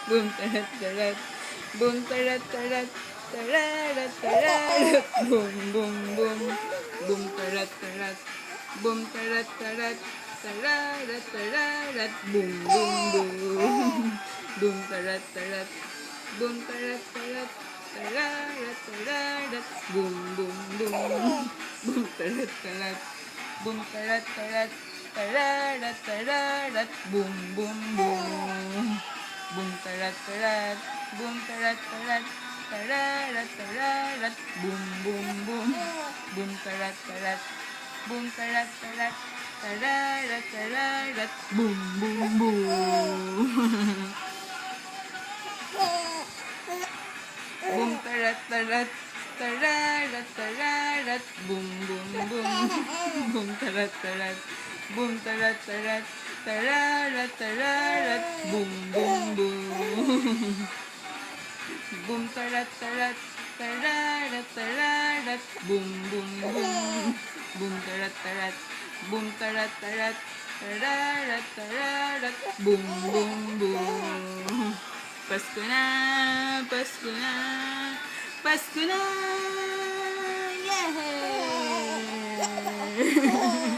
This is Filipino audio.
Boom tarat tarat. Boom tarat tarat. Tararat tararat. Boom boom boom. Boom tarat tarat. Boom tarat tarat. Tararat tararat. Boom boom boom. Boom tarat tarat. Boom tarat tarat. Tararat tararat. Boom boom boom. Boom tarat tarat. Boom tarat tarat. Tararat tararat. Boom boom boom. Boom tarat tarat. Boom tarat tarat. Tararat tararat. Boom boom boom. Boom tarat tarat. Boom tarat tarat. Tararat tararat. Boom boom boom. Boom tarat tarat. Tararat tararat. Boom boom boom. Boom tarat tarat. Boom tarat tarat. Tararat tararat. Boom boom boom. Boom tarat tarat. Tararat tararat. Boom boom boom. Boom tarat tarat. Boom tarat tarat. Tararat tararat. Boom boom boom. Pasko na, Pasko na, Pasko na! Yay!